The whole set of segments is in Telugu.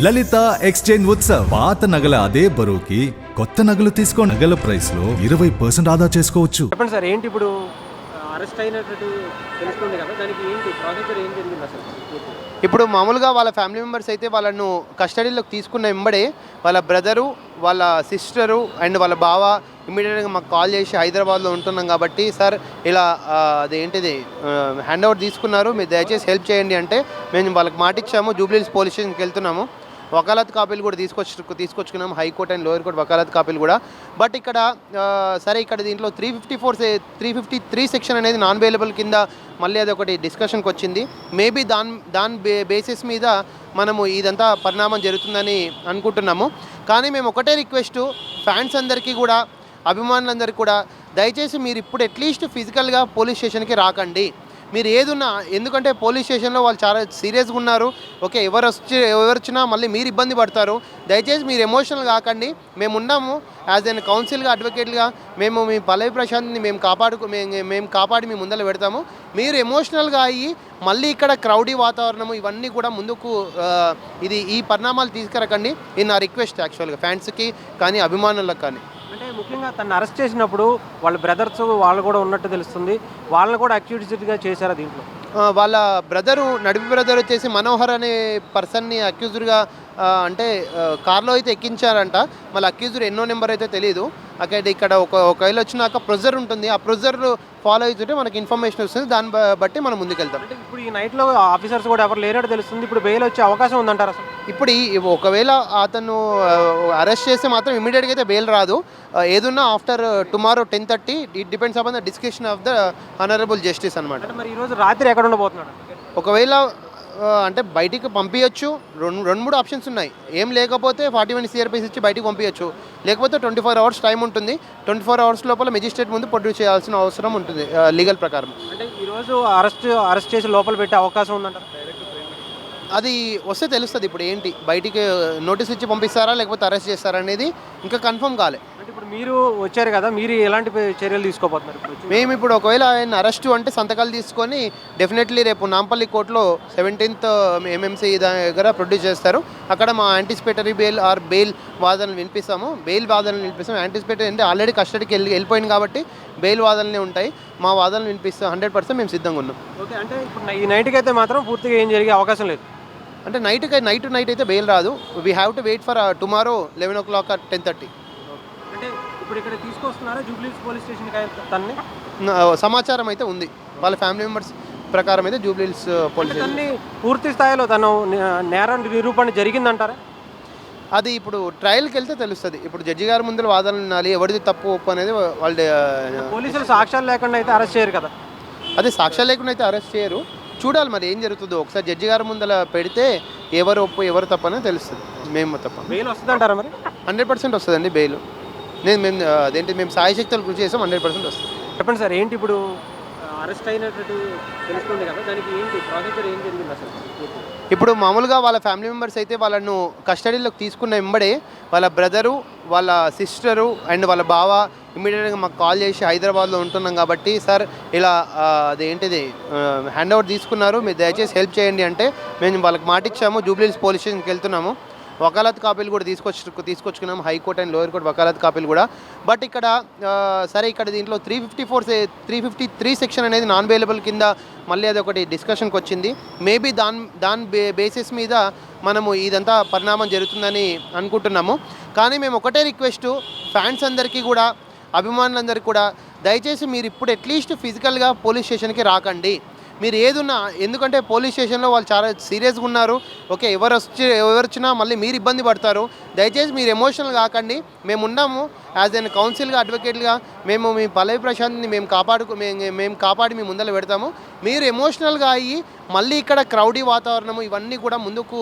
లలిత ఎక్స్చేంజ్ ఉత్సవ్ పాత నగల అదే బరువుకి కొత్త నగలు తీసుకో నగల ప్రైస్ లో 20% ఆదా చేసుకోవచ్చు. చెప్పండి సార్, ఏంటి ఇప్పుడు అరెస్ట్ అయినట్టు తెలుస్తుంది కదా, దానికి ఏంటి ప్రాసెసర్ ఏం జరిగింది అసలు? ఇప్పుడు మామూలుగా వాళ్ళ ఫ్యామిలీ మెంబర్స్ అయితే వాళ్ళను కస్టడీలోకి తీసుకున్న వెంబడే వాళ్ళ బ్రదరు, వాళ్ళ సిస్టరు అండ్ వాళ్ళ బావ ఇమీడియట్గా మాకు కాల్ చేసి హైదరాబాద్లో ఉంటున్నాం కాబట్టి సార్ ఇలా అదేంటిది హ్యాండ్ ఓవర్ తీసుకున్నారు, మీరు దయచేసి హెల్ప్ చేయండి అంటే మేము వాళ్ళకి మాట ఇచ్చాము. జూబ్లీహిల్స్ పోలీస్ స్టేషన్కి వెళ్తున్నాము. వకాలత్ కాపీలు కూడా తీసుకొచ్చుకున్నాం, హైకోర్టు అండ్ లోయర్ కోర్టు వకాలత్ కాపీలు కూడా. బట్ ఇక్కడ సరే ఇక్కడ దీంట్లో 353 సెక్షన్ అనేది నాన్ అవైలబుల్ కింద మళ్ళీ అది ఒకటి డిస్కషన్కి వచ్చింది. మేబీ దాని బేసిస్ మీద మనము ఇదంతా పరిణామం జరుగుతుందని అనుకుంటున్నాము. కానీ మేము ఒకటే రిక్వెస్ట్ ఫ్యాన్స్ అందరికీ కూడా, అభిమానులందరికీ కూడా, దయచేసి మీరు ఇప్పుడు అట్లీస్ట్ ఫిజికల్గా పోలీస్ స్టేషన్కి రాకండి. మీరు ఏదున్నా, ఎందుకంటే పోలీస్ స్టేషన్లో వాళ్ళు చాలా సీరియస్గా ఉన్నారు. ఓకే, ఎవరు వచ్చినా మళ్ళీ మీరు ఇబ్బంది పడతారు. దయచేసి మీరు ఎమోషనల్ కాకండి. మేము ఉన్నాము యాజ్ ఎన్ కౌన్సిల్గా, అడ్వకేట్గా. మేము మీ పల్లవి ప్రశాంత్ని మేము కాపాడి మీ ముందర పెడతాము. మీరు ఎమోషనల్గా అయ్యి మళ్ళీ ఇక్కడ క్రౌడీ వాతావరణము ఇవన్నీ కూడా ముందుకు ఈ పరిణామాలు తీసుకురకండి. ఇది నా రిక్వెస్ట్ యాక్చువల్గా ఫ్యాన్స్కి కానీ అభిమానులకు కానీ. అంటే ముఖ్యంగా తను అరెస్ట్ చేసినప్పుడు వాళ్ళ బ్రదర్స్ వాళ్ళు కూడా ఉన్నట్టు తెలుస్తుంది. వాళ్ళని కూడా అక్యూజ్డ్గా చేశారా దీంట్లో? వాళ్ళ నడిపి బ్రదర్ వచ్చేసి మనోహర్ అనే పర్సన్ని అక్యూజ్డ్గా అంటే కార్లో అయితే ఎక్కించారంట. మళ్ళీ అక్యూజ్డ్ ఎన్నో నెంబర్ అయితే తెలియదు. అక్కడ ఇక్కడ ఒకవేళ వచ్చినాక ప్రొజర్ ఉంటుంది, ఆ ప్రొజర్ ఫాలో అవుతుంటే మనకి ఇన్ఫర్మేషన్ వస్తుంది. దాన్ని బట్టి మనం ముందుకెళ్తాం. అంటే ఇప్పుడు ఈ నైట్లో ఆఫీసర్స్ కూడా ఎవరు లేనట్టు తెలుస్తుంది. ఇప్పుడు బెయిల్ వచ్చే అవకాశం ఉందంటారు అసలు? ఇప్పుడు ఒకవేళ అతను అరెస్ట్ చేస్తే మాత్రం ఇమీడియట్గా అయితే బెయిల్ రాదు. ఏదున్నా after tomorrow 10:30 it depends upon the discussion of the honourable justice అనమాట. అంటే మరి ఈరోజు రాత్రి ఎక్కడ ఉండబోతున్నాడు? ఒకవేళ అంటే బయటికి పంపించచ్చు. రెండు మూడు ఆప్షన్స్ ఉన్నాయి. ఏం లేకపోతే 41 CRPS ఇచ్చి బయటికి పంపించచ్చు. లేకపోతే 24 అవర్స్ టైం ఉంటుంది. 24 అవర్స్ లోపల మెజిస్ట్రేట్ ముందు ప్రొడ్యూస్ చేయాల్సిన అవసరం ఉంటుంది లీగల్ ప్రకారం. అంటే ఈరోజు అరెస్ట్ చేసి లోపల పెట్టే అవకాశం ఉందంటారు? అది వస్తే తెలుస్తుంది. ఇప్పుడు ఏంటి బయటికి నోటీస్ ఇచ్చి పంపిస్తారా లేకపోతే అరెస్ట్ చేస్తారా అనేది ఇంకా కన్ఫర్మ్ కాలే. అంటే ఇప్పుడు మీరు వచ్చారు కదా, మీరు ఎలాంటి చర్యలు తీసుకోబోతున్నారు? మేము ఇప్పుడు ఒకవేళ ఆయన అరెస్టు అంటే సంతకాలు తీసుకొని డెఫినెట్లీ రేపు నాంపల్లి కోర్టులో 17th MMC దగ్గర ప్రొడ్యూస్ చేస్తారు. అక్కడ మా యాంటిసిపేటరీ బెయిల్ వాదనలు వినిపిస్తాము. యాంటిసిపేటరీ అంటే ఆల్రెడీ కస్టడీకి వెళ్ళిపోయింది కాబట్టి బెయిల్ వాదనలే ఉంటాయి. మా వాదనలు వినిపిస్తాం. 100% మేము సిద్ధంగా ఉన్నాం. ఓకే, అంటే ఇప్పుడు ఈ నైట్కి అయితే మాత్రం పూర్తిగా ఏం జరిగే అవకాశం లేదు. అంటే నైట్ అయితే బెయిల్ రాదు. We have to wait for tomorrow 11 o'clock at 10:30. అంటే ఇప్పుడు ఇక్కడ తీసుకొస్తున్నారా జూబ్లీహిల్స్ పోలీస్ స్టేషన్కి తన్ని? సమాచారం అయితే ఉంది. వాళ్ళ ఫ్యామిలీ మెంబర్స్ ప్రకారం అయితే జూబ్లీహిల్స్ పోలీస్ తన్ని పూర్తి స్థాయిలో తను నేరం నిరూపణ జరిగిందంటారా? అది ఇప్పుడు ట్రయల్కి వెళ్తే తెలుస్తుంది. ఇప్పుడు జడ్జి గారి ముందు వాదనలు వినాలి. ఎవరిది తప్పు ఒప్పు అనేది వాళ్ళు. పోలీసులు సాక్ష్యాలు లేకుండా అయితే అరెస్ట్ చేయరు కదా? అదే సాక్ష్యాలు లేకుండా అయితే అరెస్ట్ చేయరు. చూడాలి మరి ఏం జరుగుతుందో. ఒకసారి జడ్జి గారి ముందర పెడితే ఎవరు ఒప్పు ఎవరు తప్పు అనేది తెలుస్తుంది. మేము తప్ప బెయిల్ వస్తుందంటారా మరి? 100% వస్తుందండి బెయిల్. మేము సాయశక్తులు కృషి చేసాం. 100% వస్తుంది. చెప్పండి సార్, ఏంటి ఇప్పుడు అరెస్ట్ అయినట్టు తెలుస్తుంది కదా, దానికి ఏంటి ప్రాసెసర్ ఏం జరిగింది అసలు? ఇప్పుడు మామూలుగా వాళ్ళ ఫ్యామిలీ మెంబర్స్ అయితే వాళ్ళను కస్టడీలోకి తీసుకున్న వెంబడే వాళ్ళ బ్రదరు, వాళ్ళ సిస్టరు అండ్ వాళ్ళ బావ ఇమీడియట్గా మాకు కాల్ చేసి హైదరాబాద్లో ఉంటున్నాం కాబట్టి సార్ ఇలా అదేంటిది హ్యాండ్ ఓవర్ తీసుకున్నారు, మీరు దయచేసి హెల్ప్ చేయండి అంటే మేము వాళ్ళకి మాట ఇచ్చాము. జూబ్లీహిల్స్ పోలీస్ స్టేషన్కి వెళ్తున్నాము. వకాలత్ కాపీలు కూడా తీసుకొచ్చుకున్నాం, హైకోర్టు అండ్ లోయర్ కోర్టు వకాలత్ కాపీలు కూడా. బట్ ఇక్కడ సరే ఇక్కడ దీంట్లో 353 సెక్షన్ అనేది నాన్ అవైలబుల్ కింద మళ్ళీ అది ఒకటి డిస్కషన్కి వచ్చింది. మేబీ దాని బేసిస్ మీద మనము ఇదంతా పరిణామం జరుగుతుందని అనుకుంటున్నాము. కానీ మేము ఒకటే రిక్వెస్ట్ ఫ్యాన్స్ అందరికీ కూడా, అభిమానులందరికీ కూడా, దయచేసి మీరు ఇప్పుడు అట్లీస్ట్ ఫిజికల్గా పోలీస్ స్టేషన్కి రాకండి. మీరు ఏదున్నా, ఎందుకంటే పోలీస్ స్టేషన్లో వాళ్ళు చాలా సీరియస్గా ఉన్నారు. ఓకే, ఎవరు వచ్చినా మళ్ళీ మీరు ఇబ్బంది పడతారు. దయచేసి మీరు ఎమోషనల్ కాకండి. మేము ఉన్నాము యాజ్ ఎన్ కౌన్సిల్గా, అడ్వకేట్గా. మేము మీ పల్లవి ప్రశాంత్ని మేము కాపాడి మీ ముందర పెడతాము. మీరు ఎమోషనల్గా అయ్యి మళ్ళీ ఇక్కడ క్రౌడీ వాతావరణము ఇవన్నీ కూడా ముందుకు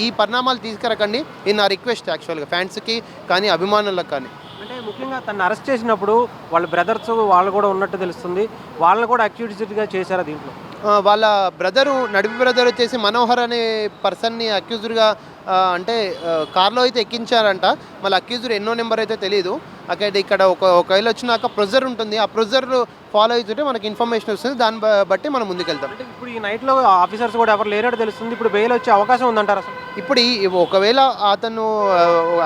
ఈ పరిణామాలు తీసుకురకండి. ఇది నా రిక్వెస్ట్ యాక్చువల్గా ఫ్యాన్స్కి కానీ అభిమానులకు కానీ. అంటే ముఖ్యంగా తను అరెస్ట్ చేసినప్పుడు వాళ్ళ బ్రదర్స్ వాళ్ళు కూడా ఉన్నట్టు తెలుస్తుంది. వాళ్ళని కూడా అక్యూజ్డ్గా చేశారా దీంట్లో? వాళ్ళ నడిపి బ్రదర్ వచ్చేసి మనోహర్ అనే పర్సన్ని అక్యూజ్డ్గా అంటే కార్లో అయితే ఎక్కించారంట. మళ్ళీ అక్యూజ్డ్ ఎన్నో నెంబర్ అయితే తెలియదు. ఇక్కడ ఒకవేళ వచ్చినాక ప్రొజర్ ఉంటుంది, ఆ ప్రొజర్ ఫాలో అవుతుంటే మనకి ఇన్ఫర్మేషన్ వస్తుంది, దాన్ని బట్టి మనం ముందుకెళ్తాం. అంటే ఇప్పుడు ఈ నైట్లో ఆఫీసర్స్ కూడా ఎవరు లేనట్టు తెలుస్తుంది, ఇప్పుడు బెయిల్ వచ్చే అవకాశం ఉందంటారు అసలు? ఇప్పుడు ఒకవేళ అతను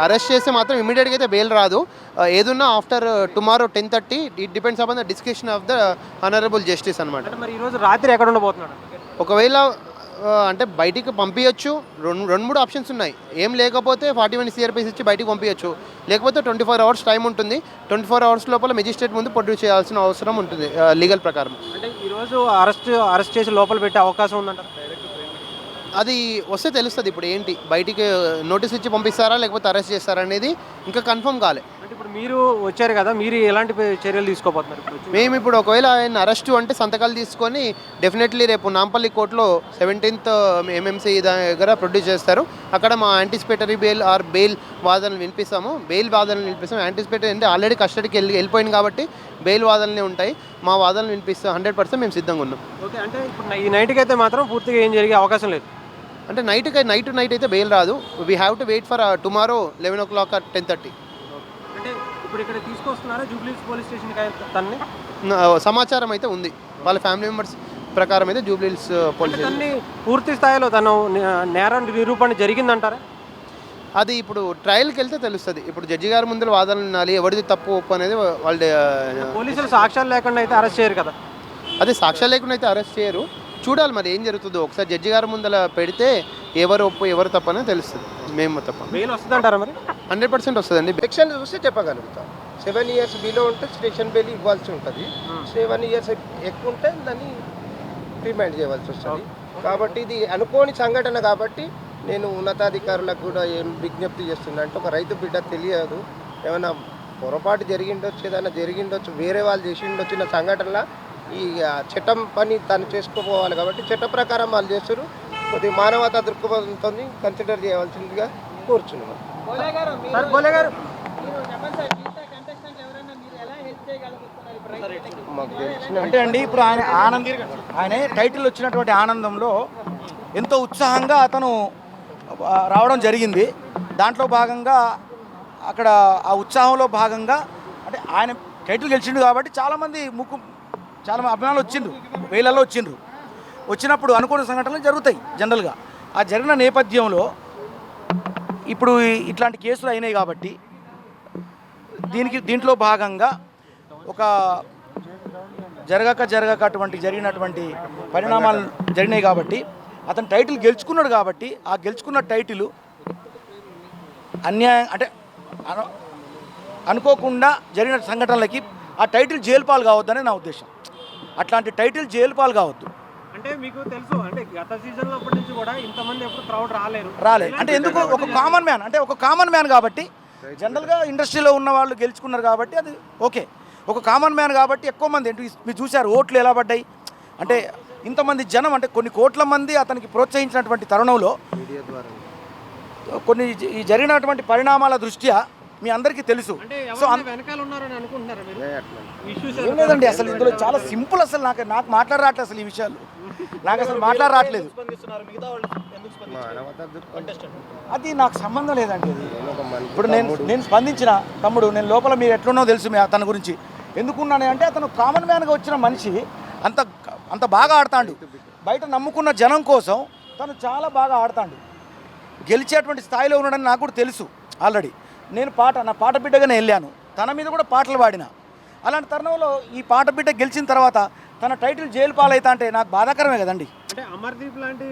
అరెస్ట్ చేస్తే మాత్రం ఇమీడియట్గా అయితే బెయిల్ రాదు. ఏదున్నా after tomorrow 10:30 it depends upon the discussion of the honourable justice అనమాట. అంటే మరి ఈరోజు రాత్రి ఎక్కడ ఉండబోతున్నాడు? ఒకవేళ అంటే బయటికి పంపించచ్చు, రెండు మూడు ఆప్షన్స్ ఉన్నాయి. ఏం లేకపోతే 41 CRPS ఇచ్చి బయటికి పంపించచ్చు, లేకపోతే 24 hours టైం ఉంటుంది. 24 hours లోపల మెజిస్ట్రేట్ ముందు ప్రొడ్యూస్ చేయాల్సిన అవసరం ఉంటుంది లీగల్ ప్రకారం. అంటే ఈరోజు అరెస్ట్ చేసి లోపల పెట్టే అవకాశం ఉందంటారు? అది వస్తే తెలుస్తుంది. ఇప్పుడు ఏంటి బయటికి నోటీస్ ఇచ్చి పంపిస్తారా లేకపోతే అరెస్ట్ చేస్తారా అనేది ఇంకా కన్ఫర్మ్ కాలే. అంటే ఇప్పుడు మీరు వచ్చారు కదా, మీరు ఎలాంటి చర్యలు తీసుకోబోతున్నారు? మేము ఇప్పుడు ఒకవేళ ఆయన అరెస్టు అంటే సంతకాలు తీసుకొని డెఫినెట్లీ రేపు నాంపల్లి కోర్టులో 17th MMC దగ్గర ప్రొడ్యూస్ చేస్తారు. అక్కడ మా యాంటిసిపేటరీ బెయిల్ ఆర్ బెయిల్ వాదనలు వినిపిస్తాము. యాంటిసిపేటరీ అంటే ఆల్రెడీ కస్టడీకి వెళ్ళిపోయింది కాబట్టి బెయిల్ వాదనలే ఉంటాయి. మా వాదనలు వినిపిస్తాం. 100% మేము సిద్ధంగా ఉన్నాం. ఓకే, అంటే ఇప్పుడు ఈ నైట్కి అయితే మాత్రం పూర్తిగా ఏం జరిగే అవకాశం లేదు. అంటే నైట్ అయితే బెయిల్ రాదు. We have to wait for tomorrow 11 o'clock at 10:30. అంటే ఇప్పుడు ఇక్కడ తీసుకొస్తున్నారా జూబ్లీహిల్స్ పోలీస్ స్టేషన్కి తన్ని? సమాచారం అయితే ఉంది, వాళ్ళ ఫ్యామిలీ మెంబర్స్ ప్రకారం అయితే జూబ్లీహిల్స్ పోలీస్ స్టేషన్ పూర్తి స్థాయిలో తను నేర నిరూపణ జరిగిందంటారా? అది ఇప్పుడు ట్రయల్కి వెళ్తే తెలుస్తుంది. ఇప్పుడు జడ్జి గారి ముందు వాదనలు వినాలి, ఎవరిది తప్పు ఒప్పు అనేది వాళ్ళు. పోలీసులు సాక్ష్యాలు లేకుండా అయితే అరెస్ట్ చేయరు కదా? అదే సాక్ష్యాలు లేకుండా అయితే అరెస్ట్ చేయరు. చూడాలి మరి ఏం జరుగుతుందో. ఒకసారి జడ్జి గారి ముందర పెడితే ఎవరు ఒప్పు ఎవరు తప్పు అనేది తెలుస్తుంది. మేము తప్ప బెయిల్ వస్తుందంటారా మరి? 100% వస్తుందండి. సెక్షన్ చూస్తే చెప్పగలుగుతాం. 7 years బిలో ఉంటే స్టేషన్ బెయిల్ ఇవ్వాల్సి ఉంటుంది. 7 years ఎక్కువ ఉంటే దాన్ని రిమైండ్ చేయవలసి వస్తుంది. కాబట్టి ఇది అనుకోని సంఘటన కాబట్టి నేను ఉన్నతాధికారులకు కూడా ఏం విజ్ఞప్తి చేస్తున్నా అంటే, ఒక రైతు బిడ్డ తెలియదు, ఏమైనా పొరపాటు జరిగిండొచ్చు, ఏదైనా జరిగిండొచ్చు, వేరే వాళ్ళు చేసి ఉండొచ్చిన సంఘటనల ఈ చట్టం పని తను చేసుకోపోవాలి కాబట్టి చట్ట ప్రకారం వాళ్ళు చేస్తారు. కొద్దిగా మానవతా దృక్పథంతో కన్సిడర్ చేయవలసిందిగా కోరుచున్నాం. అంటే అండి ఇప్పుడు ఆయన టైటిల్ వచ్చినటువంటి ఆనందంలో ఎంతో ఉత్సాహంగా అతను రావడం జరిగింది. దాంట్లో భాగంగా అక్కడ ఆ ఉత్సాహంలో భాగంగా అంటే ఆయన టైటిల్ గెలిచిండు కాబట్టి చాలా అభిమానులు వచ్చిండ్రు, వేలల్లో వచ్చినప్పుడు అనుకోని సంఘటనలు జరుగుతాయి జనరల్గా. ఆ జరిగిన నేపథ్యంలో ఇప్పుడు ఇట్లాంటి కేసులు అయినాయి కాబట్టి దీంట్లో భాగంగా ఒక జరిగినటువంటి పరిణామాలు జరిగినాయి కాబట్టి అతను టైటిల్ గెలుచుకున్నాడు కాబట్టి ఆ గెలుచుకున్న టైటిల్ అన్యాయం అంటే అనుకోకుండా జరిగిన సంఘటనలకి ఆ టైటిల్ జైలు పాలు కావద్దని నా ఉద్దేశం. అట్లాంటి టైటిల్ జైలు పాలు కావద్దు. అంటే మీకు తెలుసు అంటే గత సీజన్లో అప్పటి నుంచి కూడా ఇంతమంది ఎప్పుడు క్రౌడ్ రాలేదు అంటే ఎందుకు ఒక కామన్ మ్యాన్ కాబట్టి జనరల్గా ఇండస్ట్రీలో ఉన్న వాళ్ళు గెలుచుకున్నారు కాబట్టి అది ఓకే. ఒక కామన్ మ్యాన్ కాబట్టి ఎక్కువ మంది ఏంటి మీరు చూశారు ఓట్లు ఎలా పడ్డాయి అంటే ఇంతమంది జనం అంటే కొన్ని కోట్ల మంది అతనికి ప్రోత్సహించినటువంటి తరుణంలో కొన్ని ఈ జరిగినటువంటి పరిణామాల దృష్ట్యా మీ అందరికీ తెలుసు. సో ఏం లేదండి, అసలు ఇందులో చాలా సింపుల్. అసలు నాకు మాట్లాడరాట్లేదు అసలు ఈ విషయాలు, నాకు అసలు మాట్లాడరాట్లేదు. అది నాకు సంబంధం లేదండి. అది ఇప్పుడు నేను స్పందించిన తమ్ముడు, నేను లోపల మీరు ఎట్లున్నో తెలుసు తన గురించి. ఎందుకున్నాను అంటే అతను కామన్ మ్యాన్గా వచ్చిన మనిషి అంత బాగా ఆడతాడు. బయట నమ్ముకున్న జనం కోసం తను చాలా బాగా ఆడతాడు. గెలిచేటువంటి స్థాయిలో ఉన్నాడని నాకు కూడా తెలుసు ఆల్రెడీ. నేను నా పాట బిడ్డగానే వెళ్ళాను, తన మీద కూడా పాటలు పాడిన. అలాంటి తరుణంలో ఈ పాట బిడ్డ గెలిచిన తర్వాత తన టైటిల్ జైలు పాలైతా అంటే నాకు బాధాకరమే కదండి. అంటే అమర్దీప్ లాంటి